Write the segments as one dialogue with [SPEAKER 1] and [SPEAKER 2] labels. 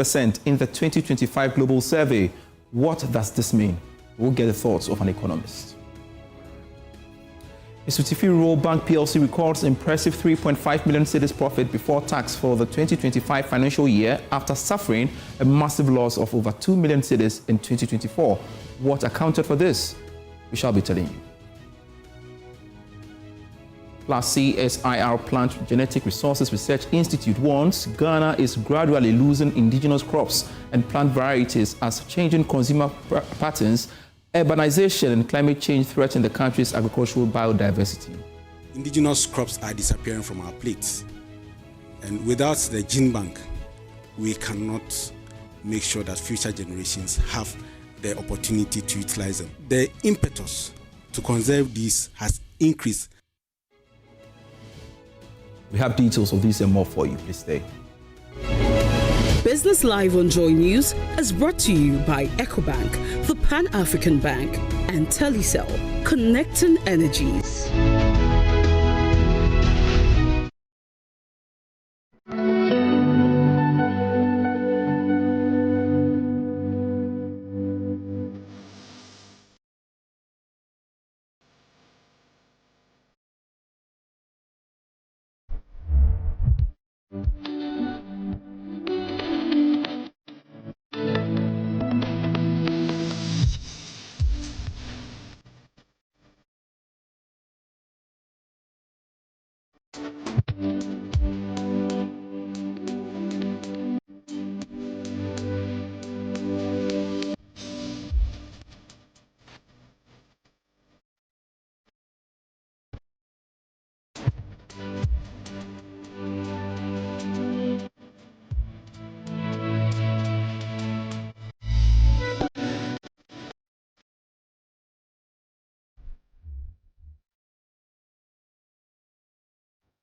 [SPEAKER 1] 50% in the 2025 global survey. What does this mean? We'll get the thoughts of an economist. Isutifiri Rural Bank PLC records impressive 3.5 million cedis profit before tax for the 2025 financial year after suffering a massive loss of over 2 million cedis in 2024. What accounted for this? We shall be telling you. Plus, CSIR Plant Genetic Resources Research Institute warns Ghana is gradually losing indigenous crops and plant varieties as changing consumer patterns, urbanization and climate change threaten the country's agricultural biodiversity.
[SPEAKER 2] Indigenous crops are disappearing from our plates. And without the gene bank, we cannot make sure that future generations have the opportunity to utilize them. The impetus to conserve these has increased.
[SPEAKER 1] We have details of this and more for you. Please stay.
[SPEAKER 3] Business Live on Joy News is brought to you by EcoBank, the Pan-African Bank, and Telecel, connecting energies.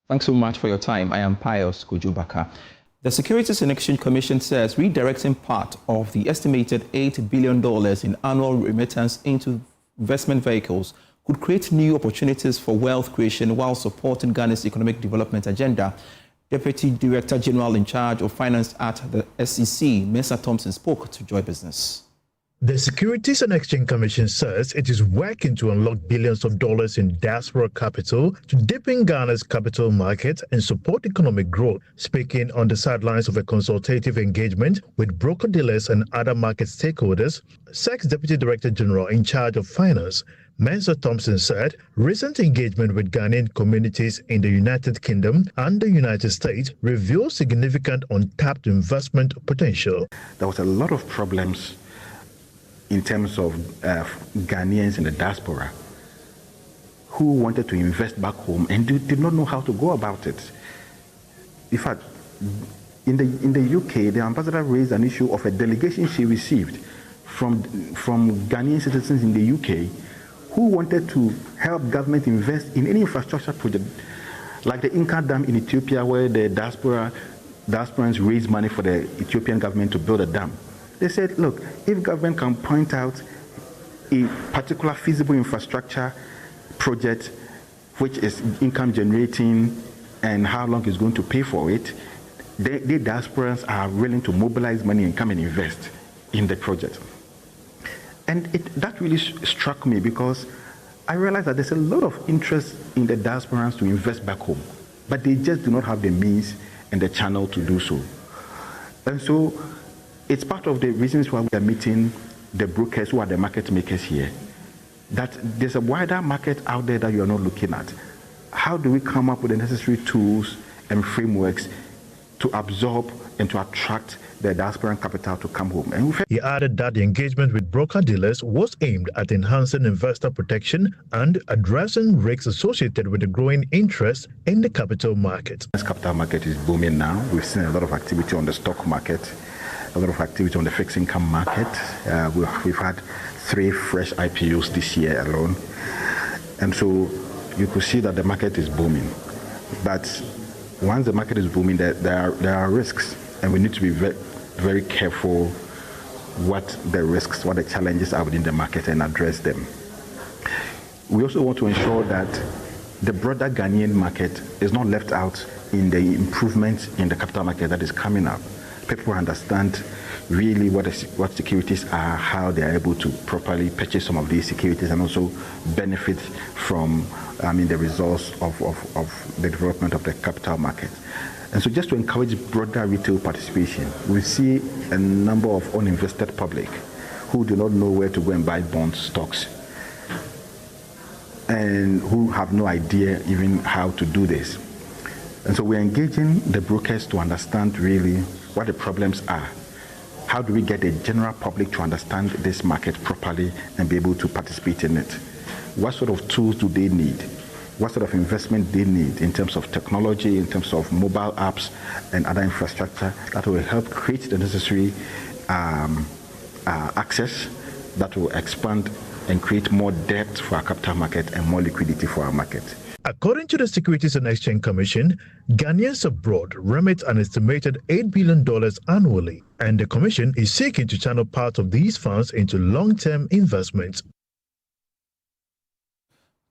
[SPEAKER 1] Thanks so much for your time. I am Pious, Kojo Backah. The Securities and Exchange Commission says redirecting part of the estimated $8 billion in annual remittance into investment vehicles could create new opportunities for wealth creation while supporting Ghana's economic development agenda. Deputy Director General in charge of Finance at the SEC, Mensa Thompson, spoke to Joy Business.
[SPEAKER 4] The Securities and Exchange Commission says it is working to unlock billions of dollars in diaspora capital to deepen Ghana's capital market and support economic growth. Speaking on the sidelines of a consultative engagement with broker-dealers and other market stakeholders, SEC's Deputy Director General in charge of Finance, Mensa Thompson, said recent engagement with Ghanaian communities in the United Kingdom and the United States reveals significant untapped investment potential.
[SPEAKER 5] There was a lot of problems in terms of Ghanaians in the diaspora who wanted to invest back home and did not know how to go about it. In fact, in the UK, the ambassador raised an issue of a delegation she received from Ghanaian citizens in the UK who wanted to help government invest in any infrastructure project, like the Inca Dam in Ethiopia, where the diasporans raised money for the Ethiopian government to build a dam. They said, look, if government can point out a particular feasible infrastructure project which is income generating and how long it's going to pay for it, the diasporans are willing to mobilize money and come and invest in the project. And that really struck me because I realized that there's a lot of interest in the diasporans to invest back home, but they just do not have the means and the channel to do so. And so it's part of the reasons why we are meeting the brokers who are the market makers here, that there's a wider market out there that you are not looking at. How do we come up with the necessary tools and frameworks to absorb and to attract the diasporan capital to come home? And
[SPEAKER 4] he added that the engagement with broker-dealers was aimed at enhancing investor protection and addressing risks associated with the growing interest in the capital market.
[SPEAKER 5] This capital market is booming now. We've seen a lot of activity on the stock market, a lot of activity on the fixed income market. We've had 3 fresh IPOs this year alone. And so you could see that the market is booming. But once the market is booming, there are risks, and we need to be very, very careful what the risks, what the challenges are within the market and address them. We also want to ensure that the broader Ghanaian market is not left out in the improvements in the capital market that is coming up. people understand really what securities are, how they are able to properly purchase some of these securities, and also benefit from the results of the development of the capital market. And so just to encourage broader retail participation, we see a number of uninvested public who do not know where to go and buy bonds, stocks, and who have no idea even how to do this. And so we're engaging the brokers to understand really what the problems are. How do we get the general public to understand this market properly and be able to participate in it? What sort of tools do they need? What sort of investment they need in terms of technology, in terms of mobile apps and other infrastructure that will help create the necessary access that will expand and create more depth for our capital market and more liquidity for our market.
[SPEAKER 4] According to the Securities and Exchange Commission, Ghanaians abroad remit an estimated $8 billion annually, and the Commission is seeking to channel part of these funds into long-term investments.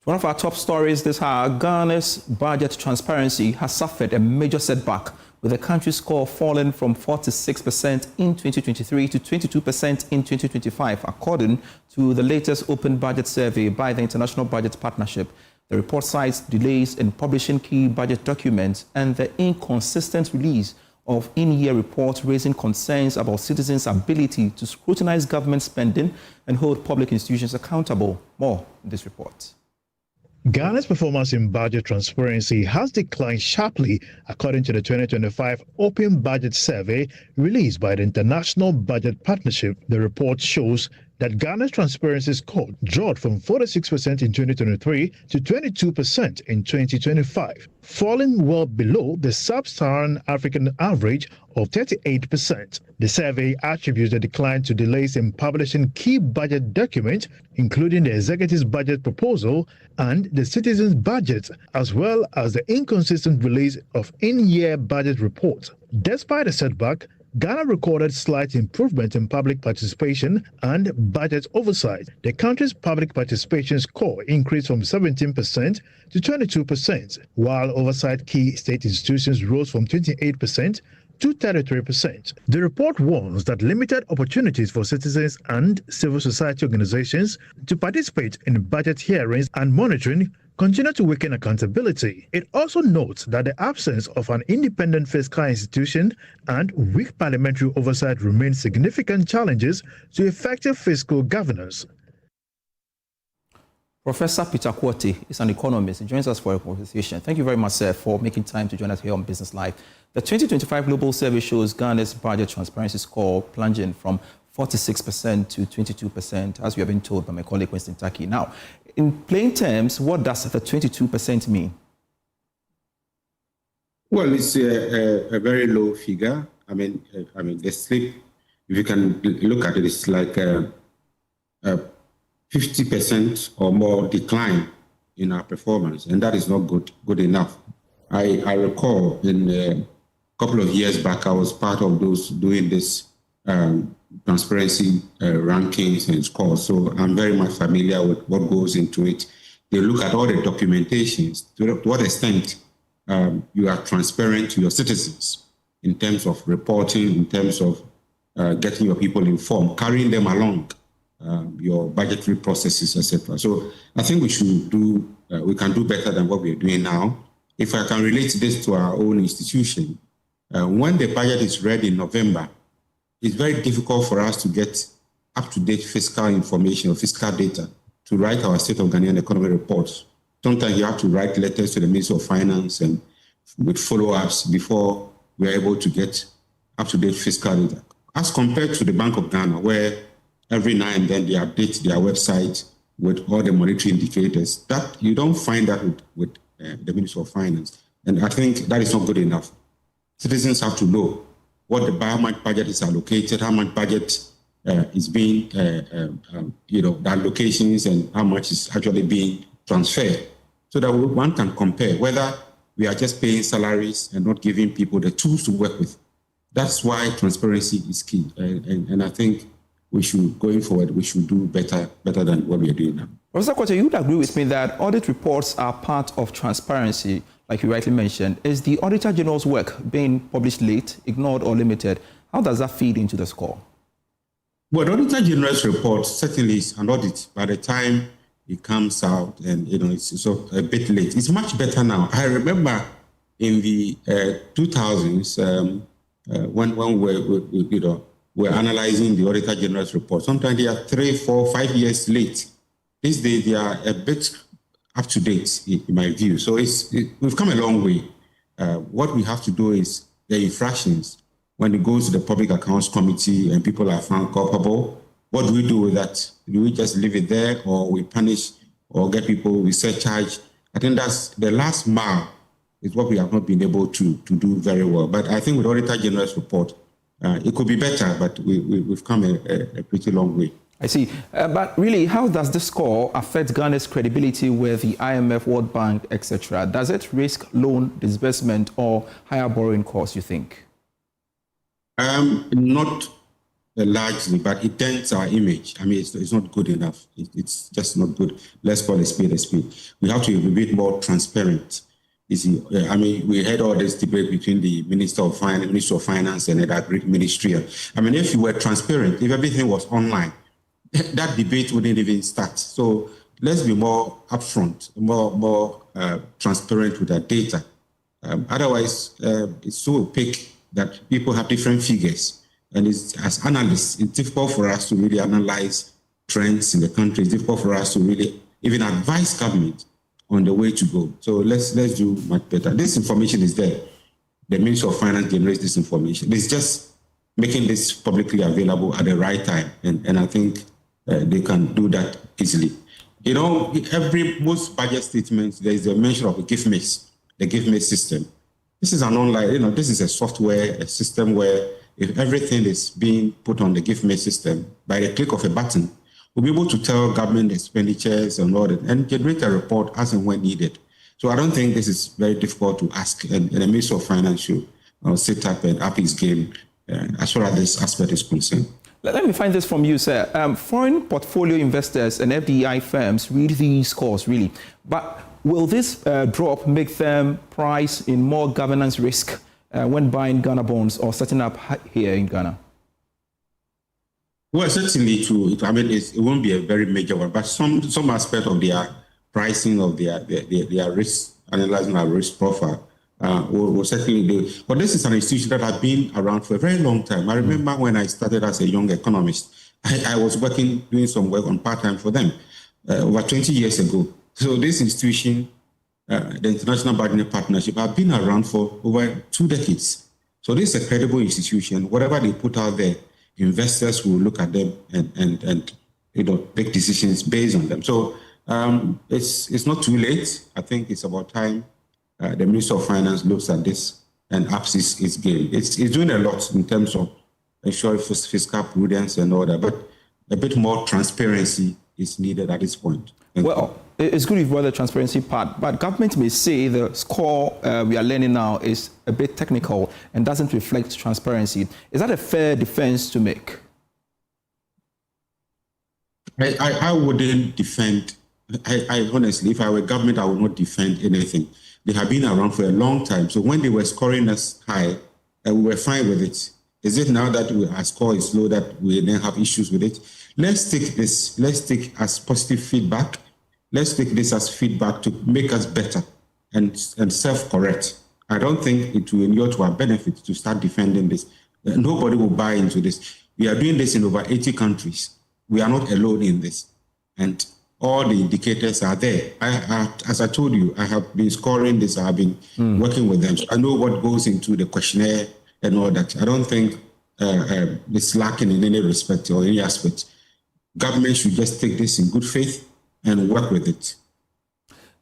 [SPEAKER 1] One of our top stories this hour, Ghana's budget transparency has suffered a major setback, with the country's score falling from 46% in 2023 to 22% in 2025, according to the latest open budget survey by the International Budget Partnership. The report cites delays in publishing key budget documents and the inconsistent release of in-year reports, raising concerns about citizens' ability to scrutinize government spending and hold public institutions accountable. More in this report.
[SPEAKER 4] Ghana's performance in budget transparency has declined sharply, according to the 2025 Open Budget Survey released by the International Budget Partnership. The report shows that Ghana's transparency score dropped from 46% in 2023 to 22% in 2025, falling well below the sub-Saharan African average of 38%. The survey attributes the decline to delays in publishing key budget documents, including the executive's budget proposal and the citizens' budget, as well as the inconsistent release of in-year budget reports. Despite the setback, Ghana recorded slight improvement in public participation and budget oversight. The country's public participation score increased from 17% to 22%, while oversight key state institutions rose from 28% to 33%. The report warns that limited opportunities for citizens and civil society organizations to participate in budget hearings and monitoring continue to weaken accountability. It also notes that the absence of an independent fiscal institution and weak parliamentary oversight remain significant challenges to effective fiscal governance.
[SPEAKER 1] Professor Peter Quote is an economist. He joins us for a conversation. Thank you very much, sir, for making time to join us here on Business Live. The 2025 Global Survey shows Ghana's budget transparency score plunging from 46% to 22%, as we have been told by my colleague Winston Taki. Now, in plain terms, what does the 22% mean?
[SPEAKER 6] Well, it's a very low figure. I mean, the slip, if you can look at it, it's like a 50% or more decline in our performance, and that is not good enough. I recall in a couple of years back, I was part of those doing this transparency rankings and scores, so I'm very much familiar with what goes into it. They look at all the documentations, to what extent you are transparent to your citizens in terms of reporting, in terms of getting your people informed, carrying them along, your budgetary processes, etc. So I think we can do better than what we're doing now. If I can relate this to our own institution, when the budget is ready in November, it's very difficult for us to get up-to-date fiscal information or fiscal data to write our State of Ghanaian Economy reports. Sometimes you have to write letters to the Minister of Finance and with follow-ups before we're able to get up-to-date fiscal data. As compared to the Bank of Ghana, where every now and then they update their website with all the monetary indicators, that you don't find that with the Minister of Finance. And I think that is not good enough. Citizens have to know how much budget is allocated, how much budget is being, the allocations and how much is actually being transferred, so that one can compare whether we are just paying salaries and not giving people the tools to work with. That's why transparency is key. And I think going forward, we should do better than what we are doing now.
[SPEAKER 1] Professor Kojo, you would agree with me that audit reports are part of transparency, like you rightly mentioned. Is the Auditor General's work being published late, ignored, or limited? How does that feed into the score?
[SPEAKER 6] Well, the Auditor General's report certainly is an audit. By the time it comes out, and it's a bit late. It's much better now. I remember in the 2000s when we're analyzing the Auditor General's report. Sometimes they are 3, 4, 5 years late. These days they are a bit up to date, in my view. So we've come a long way. What we have to do is the infractions. When it goes to the Public Accounts Committee and people are found culpable, what do we do with that? Do we just leave it there, or we punish or get people with surcharge? I think that's the last mile is what we have not been able to do very well. But I think with Auditor General's report, it could be better, but we've come a pretty long way.
[SPEAKER 1] I see. But really, how does the score affect Ghana's credibility with the IMF, World Bank, etc.? Does it risk loan disbursement or higher borrowing costs, you think?
[SPEAKER 6] Not largely, but it dents our image. I mean, it's not good enough. It's just not good. Let's call a spade a spade. We have to be a bit more transparent. You see, I mean, we had all this debate between the Minister of Finance and the Agri Ministry. I mean, if you were transparent, if everything was online, that debate wouldn't even start. So let's be more upfront, more transparent with our data. Otherwise, it's so opaque that people have different figures. And as analysts, it's difficult for us to really analyze trends in the country. It's difficult for us to really even advise government on the way to go. So let's do much better. This information is there. The Ministry of Finance generates this information. It's just making this publicly available at the right time. And I think they can do that easily. Most budget statements, there is a mention of a gift mix, the gift mix system. This is an online, this is a software, a system where if everything is being put on the gift mix system, by the click of a button, we'll be able to tell government expenditures and all that and generate a report as and when needed. So I don't think this is very difficult to ask, and the Minister of Finance should set up an up his game as far as this aspect is concerned.
[SPEAKER 1] Let me find this from you, sir. Foreign portfolio investors and FDI firms read these scores, really. But will this drop make them price in more governance risk when buying Ghana bonds or setting up here in Ghana?
[SPEAKER 6] Well, certainly true. I mean, it won't be a very major one, but some aspect of their pricing of their risk, analyzing our risk profile, will certainly do. But this is an institution that has been around for a very long time. I remember when I started as a young economist, I was doing some work on part-time for them over 20 years ago. So this institution, the International Budget Partnership, have been around for over 2 decades. So this is a credible institution. Whatever they put out there, investors will look at them and make decisions based on them. So it's not too late. I think it's about time the Minister of Finance looks at this and ups its game. It's doing a lot in terms of ensuring fiscal prudence and all that, but a bit more transparency is needed at this point.
[SPEAKER 1] Well, it's good you've brought the transparency part, but government may say the score we are learning now is a bit technical and doesn't reflect transparency. Is that a fair defense to make?
[SPEAKER 6] I wouldn't defend. I honestly, if I were government, I would not defend anything. They have been around for a long time. So when they were scoring us high, we were fine with it. Is it now that our score is low that we then have issues with it? Let's take this. Let's take as positive feedback. Let's take this as feedback to make us better and self-correct. I don't think it will inure to our benefit to start defending this. Nobody will buy into this. We are doing this in over 80 countries. We are not alone in this. And all the indicators are there. As I told you, I have been scoring this. I have been working with them. So I know what goes into the questionnaire and all that. I don't think it's lacking in any respect or any aspect. Government should just take this in good faith and work with it.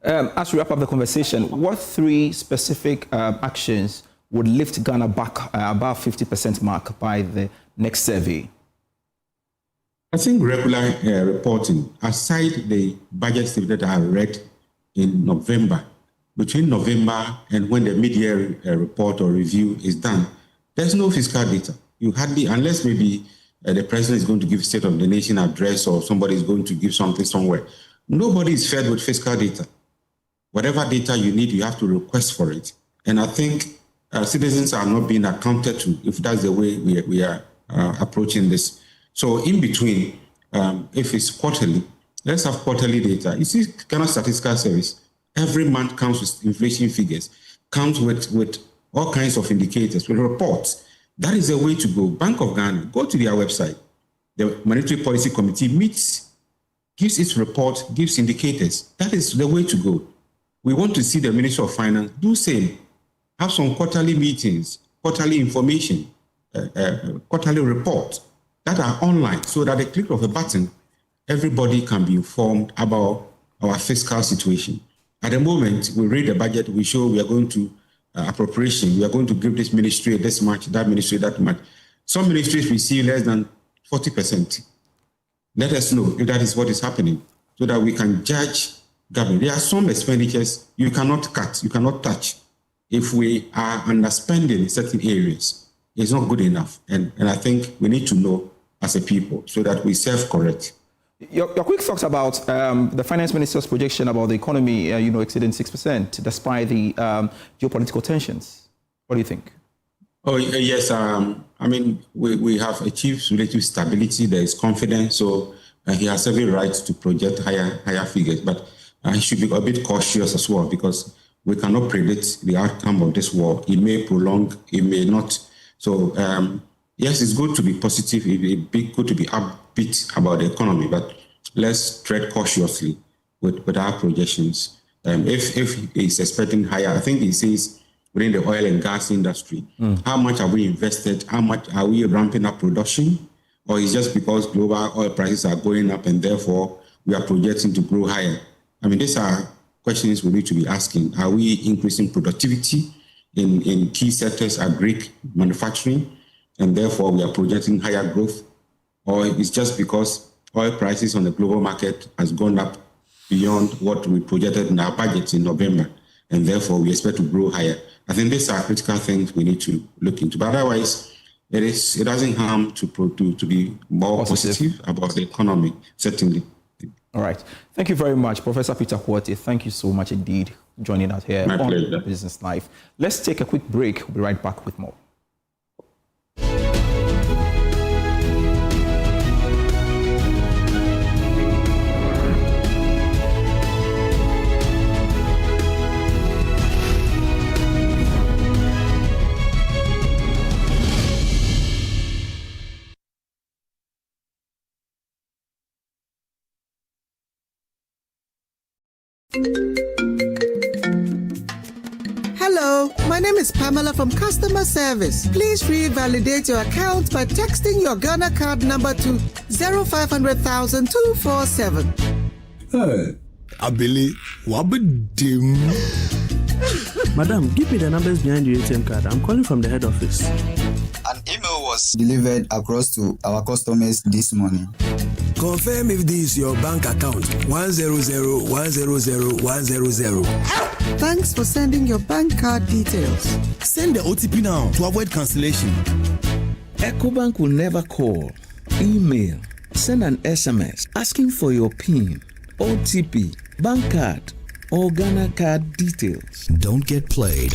[SPEAKER 1] As we wrap up the conversation, what 3 specific actions would lift Ghana back above 50% mark by the next survey?
[SPEAKER 6] I think regular reporting, aside the budget statement that I read in November, between November and when the mid-year report or review is done, there's no fiscal data. You hardly, unless maybe the president is going to give State of the Nation address or somebody is going to give something somewhere. Nobody is fed with fiscal data. Whatever data you need, you have to request for it. And I think citizens are not being accounted to if that's the way we are approaching this. So in between, if it's quarterly, let's have quarterly data. You see, Ghana Statistical Service, every month comes with inflation figures, comes with all kinds of indicators, with reports. That is the way to go. Bank of Ghana, go to their website. The Monetary Policy Committee meets, gives its report, gives indicators. That is the way to go. We want to see the Ministry of Finance do same. Have some quarterly meetings, quarterly information, quarterly reports that are online so that at the click of a button, everybody can be informed about our fiscal situation. At the moment, we read the budget, we show we are going to appropriation, we are going to give this ministry this much, that ministry that much. Some ministries receive less than 40%. Let us know if that is what is happening so that we can judge government. There are some expenditures you cannot cut, you cannot touch. If we are underspending in certain areas, it's not good enough. And I think we need to know as a people so that we self-correct.
[SPEAKER 1] Your quick thoughts about the finance minister's projection about the economy, exceeding 6% despite the geopolitical tensions. What do you think?
[SPEAKER 6] Oh, yes. I mean, we have achieved relative stability. There is confidence. So he has every right to project higher figures. But he should be a bit cautious as well because we cannot predict the outcome of this war. It may prolong, it may not. So, yes, it's good to be positive. It's good to be upbeat about the economy, but let's tread cautiously with our projections. If he's expecting higher, I think he says within the oil and gas industry, how much have we invested? How much are we ramping up production? Or is just because global oil prices are going up and therefore we are projecting to grow higher? I mean, these are questions we need to be asking. Are we increasing productivity in key sectors, agri, manufacturing, and therefore we are projecting higher growth? Or it's just because oil prices on the global market has gone up beyond what we projected in our budgets in November, and therefore we expect to grow higher? I think these are critical things we need to look into. But otherwise, it doesn't harm to be more positive about the economy, certainly.
[SPEAKER 1] All right. Thank you very much, Professor Peter Quartey. Thank you so much indeed for joining us here
[SPEAKER 6] My
[SPEAKER 1] on
[SPEAKER 6] pleasure.
[SPEAKER 1] Business Life. Let's take a quick break. We'll be right back with more.
[SPEAKER 7] Hello, my name is Pamela from Customer Service. Please revalidate your account by texting your Ghana card number to 0500,000 247.
[SPEAKER 8] Hey, Abili, wabadim.
[SPEAKER 9] Madam, give me the numbers behind your ATM card. I'm calling from the head office.
[SPEAKER 10] An email was delivered across to our customers this morning.
[SPEAKER 8] Confirm if this is your bank account. 100,100,100.
[SPEAKER 7] Thanks for sending your bank card details.
[SPEAKER 8] Send the OTP now to avoid cancellation.
[SPEAKER 11] EcoBank will never call, email, send an SMS asking for your PIN, OTP, bank card, or Ghana card details.
[SPEAKER 8] Don't get played.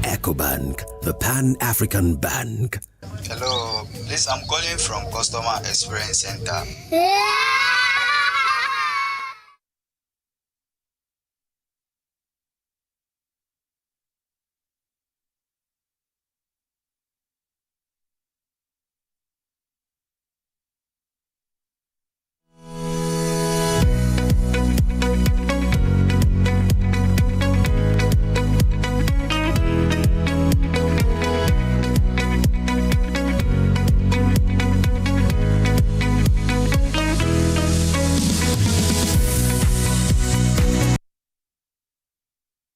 [SPEAKER 8] EcoBank, the Pan-African Bank.
[SPEAKER 10] Hello, please, I'm calling from Customer Experience Center.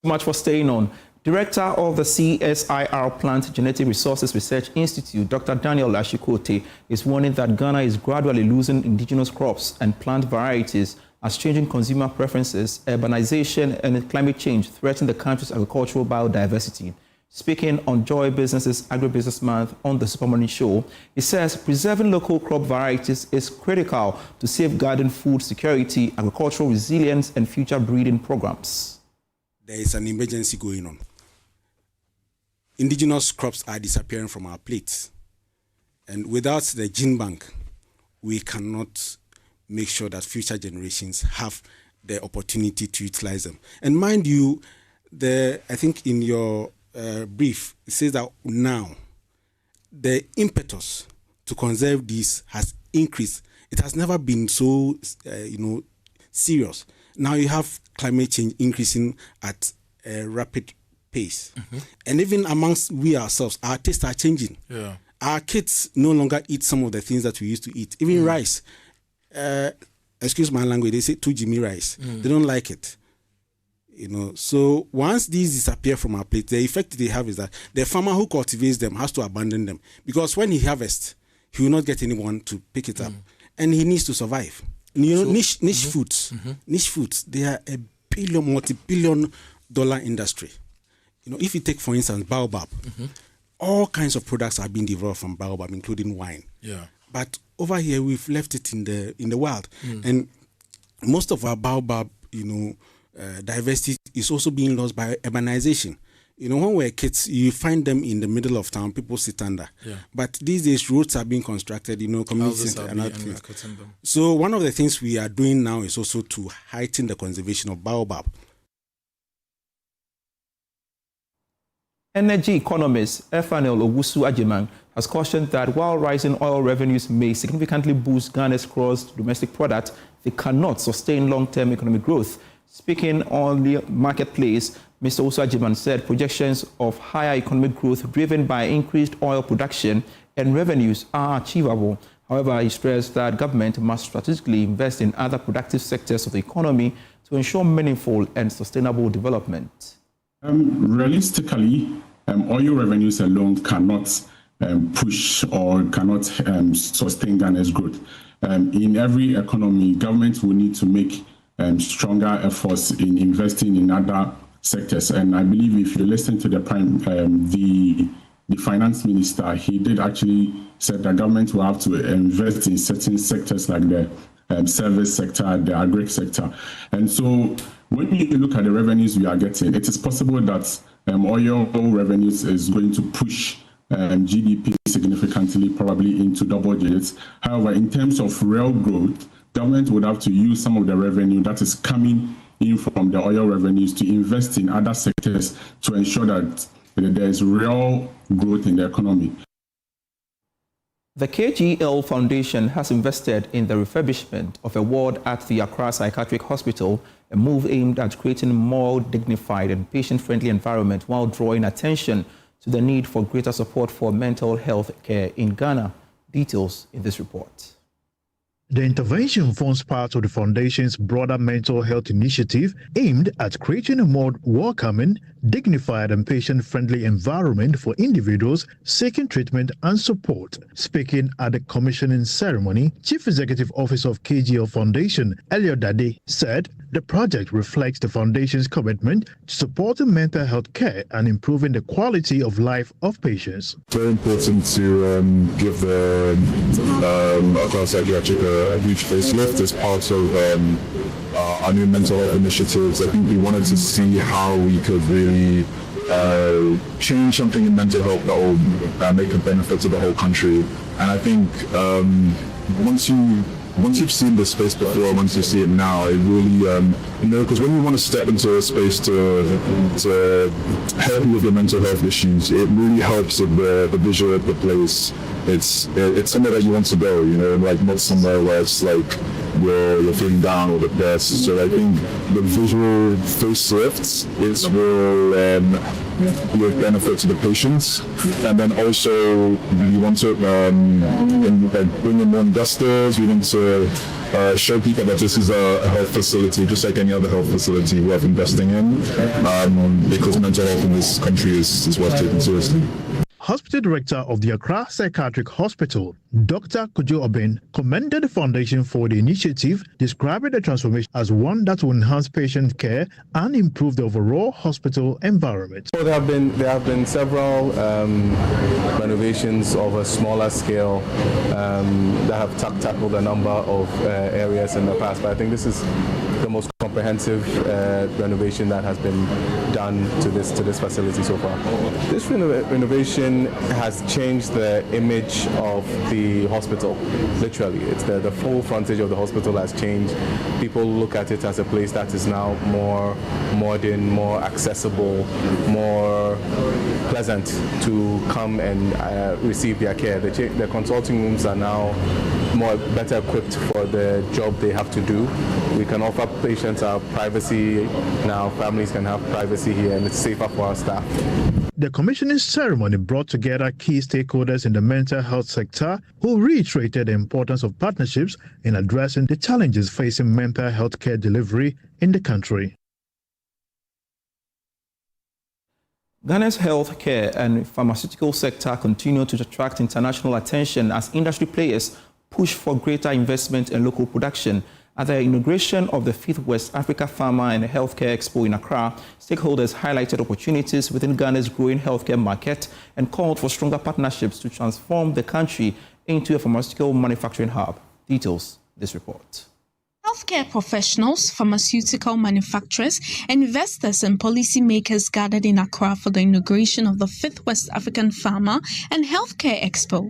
[SPEAKER 1] Much for staying on. Director of the CSIR Plant Genetic Resources Research Institute, Dr. Daniel Ashikote, is warning that Ghana is gradually losing indigenous crops and plant varieties as changing consumer preferences, urbanization, and climate change threaten the country's agricultural biodiversity. Speaking on Joy Business's Agribusiness Month on the Super Morning Show, he says preserving local crop varieties is critical to safeguarding food security, agricultural resilience, and future breeding programs.
[SPEAKER 2] There is an emergency going on. indigenous crops are disappearing from our plates. And without the gene bank, we cannot make sure that future generations have the opportunity to utilize them. And mind you, I think in your brief, it says that now the impetus to conserve these has increased. It has never been so, serious. Now you have climate change increasing at a rapid pace. And even amongst we ourselves, our tastes are changing.
[SPEAKER 12] Yeah.
[SPEAKER 2] Our kids no longer eat some of the things that we used to eat. Even rice. Excuse my language, they say 2 Jimmy rice. They don't like it. So once these disappear from our plate, the effect they have is that the farmer who cultivates them has to abandon them, because when he harvests, he will not get anyone to pick it up, and he needs to survive. Niche foods, they are a multi-billion dollar industry. If you take, for instance, baobab, all kinds of products are being developed from baobab, including wine.
[SPEAKER 12] Yeah.
[SPEAKER 2] But over here, we've left it in the wild, and most of our baobab, diversity is also being lost by urbanization. When we're kids, you find them in the middle of town, people sit under. Yeah. But these days, roads are being constructed, community center and other things. So one of the things we are doing now is also to heighten the conservation of baobab.
[SPEAKER 1] Energy economist Akufo-Addo has cautioned that while rising oil revenues may significantly boost Ghana's gross domestic product, they cannot sustain long-term economic growth. Speaking on the marketplace, Mr. Akufo-Addo said projections of higher economic growth driven by increased oil production and revenues are achievable. However, he stressed that government must strategically invest in other productive sectors of the economy to ensure meaningful and sustainable development.
[SPEAKER 13] Realistically, oil revenues alone cannot push or cannot sustain Ghana's growth. In every economy, government will need to make stronger efforts in investing in other sectors. And I believe if you listen to the finance minister, he did actually said that government will have to invest in certain sectors like the service sector, the agri sector. And so when you look at the revenues we are getting, it is possible that oil revenues is going to push GDP significantly, probably into double digits. However, in terms of real growth, government would have to use some of the revenue that is coming in from the oil revenues to invest in other sectors to ensure that there is real growth in the economy.
[SPEAKER 1] The KGL Foundation has invested in the refurbishment of a ward at the Accra Psychiatric Hospital, a move aimed at creating a more dignified and patient-friendly environment while drawing attention to the need for greater support for mental health care in Ghana. Details in this report.
[SPEAKER 4] The intervention forms part of the Foundation's broader mental health initiative aimed at creating a more welcoming, dignified and patient-friendly environment for individuals seeking treatment and support. Speaking at the commissioning ceremony, Chief Executive Officer of KGL Foundation, Elliot Dade, said the project reflects the Foundation's commitment to supporting mental health care and improving the quality of life of patients.
[SPEAKER 14] Very important to give the Accra Psychiatric a huge facelift as part of our new mental health initiatives. I think we wanted to see how we could really change something in mental health that will make a benefit to the whole country. And I think once you've seen the space before, once you see it now, it really, because when you want to step into a space to help with the mental health issues, it really helps with the visual of the place. It's somewhere that you want to go, like not somewhere where it's like where you're feeling down or depressed. So I think the visual facelifts is real with benefit to the patients. And then also we want to bring in more investors. We want to show people that this is a health facility, just like any other health facility worth investing in, because mental health in this country is worth taking seriously.
[SPEAKER 4] Hospital Director of the Accra Psychiatric Hospital, Dr. Kojo commended the Foundation for the initiative, describing the transformation as one that will enhance patient care and improve the overall hospital environment.
[SPEAKER 15] So there have been several renovations of a smaller scale that have tackled a number of areas in the past, but I think this is the most comprehensive comprehensive renovation that has been done to this facility so far. This renovation has changed the image of the hospital. Literally, it's the full frontage of the hospital has changed. People look at it as a place that is now more modern, more accessible, more pleasant to come and receive their care. The consulting rooms are now better equipped for the job they have to do. We can offer patients our privacy now. Families can have privacy here, and it's safer for our staff.
[SPEAKER 4] The commissioning ceremony brought together key stakeholders in the mental health sector who reiterated the importance of partnerships in addressing the challenges facing mental health care delivery in the country.
[SPEAKER 1] Ghana's healthcare and pharmaceutical sector continue to attract international attention as industry players push for greater investment in local production. At the inauguration of the 5th West Africa Pharma and Healthcare Expo in Accra, stakeholders highlighted opportunities within Ghana's growing healthcare market and called for stronger partnerships to transform the country into a pharmaceutical manufacturing hub. Details this report.
[SPEAKER 12] Healthcare professionals, pharmaceutical manufacturers, investors and policymakers gathered in Accra for the inauguration of the 5th West African Pharma and Healthcare Expo.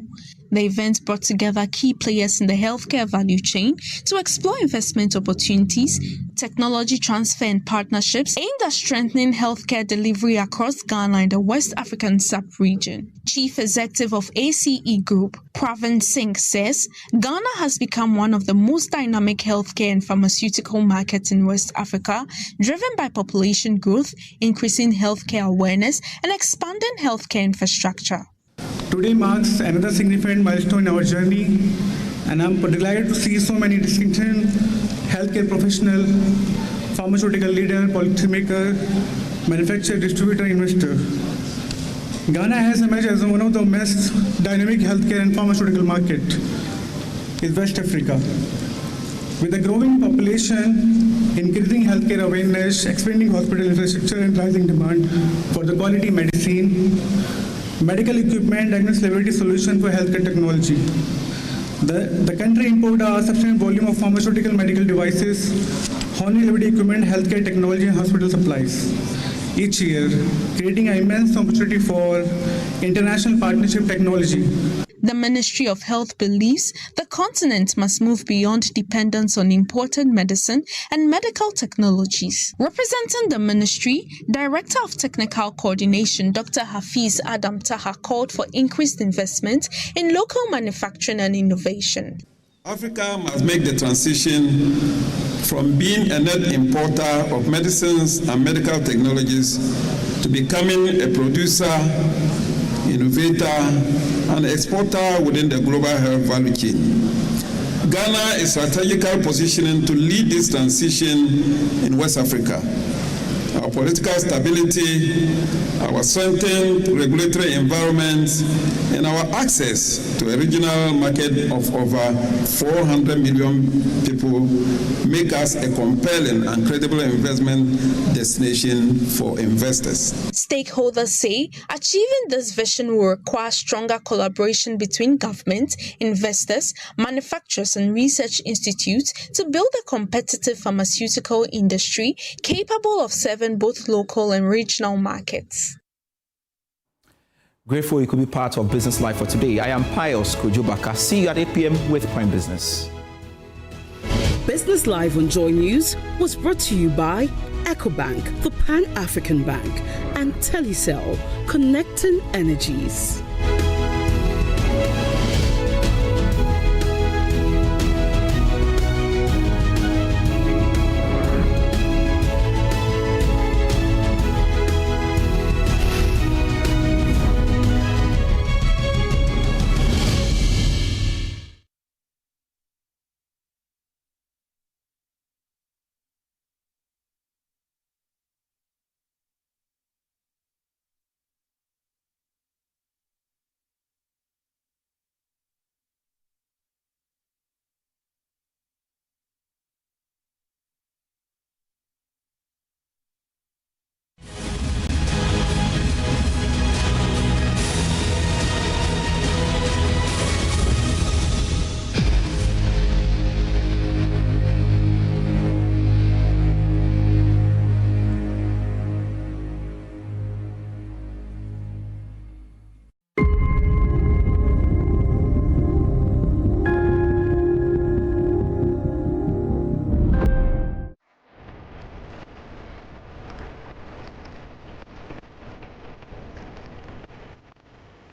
[SPEAKER 12] The event brought together key players in the healthcare value chain to explore investment opportunities, technology transfer and partnerships aimed at strengthening healthcare delivery across Ghana and the West African sub-region. Chief Executive of ACE Group, Pravin Singh, says Ghana has become one of the most dynamic healthcare and pharmaceutical markets in West Africa, driven by population growth, increasing healthcare awareness, and expanding healthcare infrastructure.
[SPEAKER 16] Today marks another significant milestone in our journey, and I'm delighted to see so many distinguished healthcare professionals, pharmaceutical leader, policymaker, manufacturer, distributor, investor. Ghana has emerged as one of the most dynamic healthcare and pharmaceutical market in West Africa. With a growing population, increasing healthcare awareness, expanding hospital infrastructure, and rising demand for the quality medicine, medical equipment, diagnostic laboratory solution for healthcare technology. The country imported a substantial volume of pharmaceutical medical devices, hormone laboratory equipment, healthcare technology, and hospital supplies each year, creating an immense opportunity for international partnership technology.
[SPEAKER 12] The Ministry of Health believes the continent must move beyond dependence on imported medicine and medical technologies. Representing the ministry, Director of Technical Coordination, Dr. Hafiz Adam Taha, called for increased investment in local manufacturing and innovation.
[SPEAKER 17] Africa must make the transition from being a net importer of medicines and medical technologies to becoming a producer, innovator, and exporter within the global health value chain. Ghana is strategically positioning to lead this transition in West Africa. Our political stability, our strengthened regulatory environment, and our access to a regional market of over 400 million people make us a compelling and credible investment destination for investors.
[SPEAKER 12] Stakeholders say achieving this vision will require stronger collaboration between government, investors, manufacturers, and research institutes to build a competitive pharmaceutical industry capable of serving both local and regional markets.
[SPEAKER 1] Grateful you could be part of Business Life for today. I am Pious, Kojo, Backah. See you at 8 p.m. with Prime Business.
[SPEAKER 3] Business Live on Joy News was brought to you by EcoBank, the Pan-African Bank, and Telecel, connecting energies.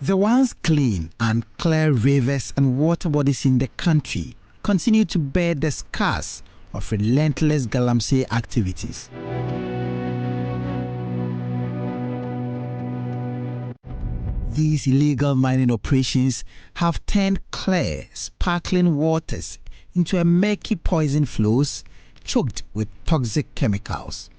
[SPEAKER 18] The once clean and clear rivers and water bodies in the country continue to bear the scars of relentless galamsey activities. These illegal mining operations have turned clear, sparkling waters into a murky poison flows choked with toxic chemicals.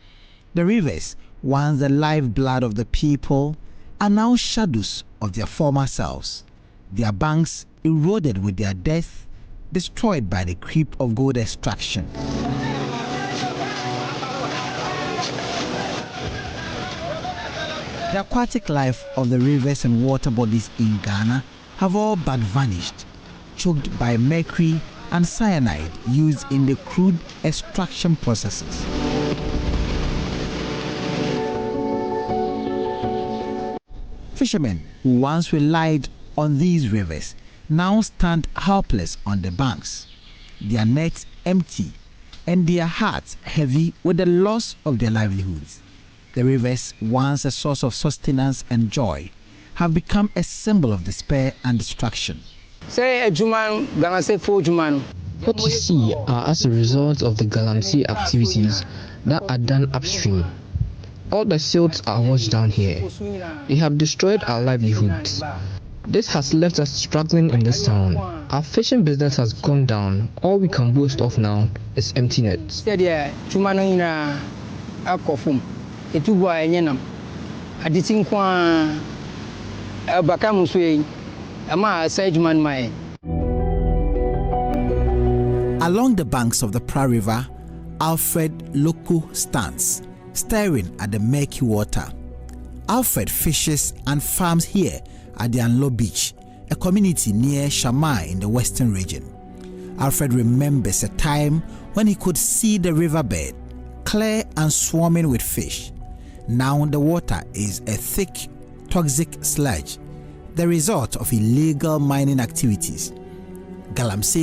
[SPEAKER 18] The rivers, once the lifeblood of the people, are now shadows of their former selves. Their banks eroded with their death, destroyed by the creep of gold extraction. The aquatic life of the rivers and water bodies in Ghana have all but vanished, choked by mercury and cyanide used in the crude extraction processes. Fishermen who once relied on these rivers now stand helpless on the banks, their nets empty and their hearts heavy with the loss of their livelihoods. The rivers, once a source of sustenance and joy, have become a symbol of despair and destruction.
[SPEAKER 19] What you see are as a result of the galamsey activities that are done upstream. All the silts are washed down here. They have destroyed our livelihoods. This has left us struggling in this town. Our fishing business has gone down. All we can boast of now is empty nets.
[SPEAKER 18] Along the banks of the Pra River, Alfred Loko stands, staring at the murky water. Alfred fishes and farms here at the Anlo Beach, a community near Shamai in the western region. Alfred remembers a time when he could see the riverbed clear and swarming with fish. Now the water is a thick, toxic sludge, the result of illegal mining activities. Galamsey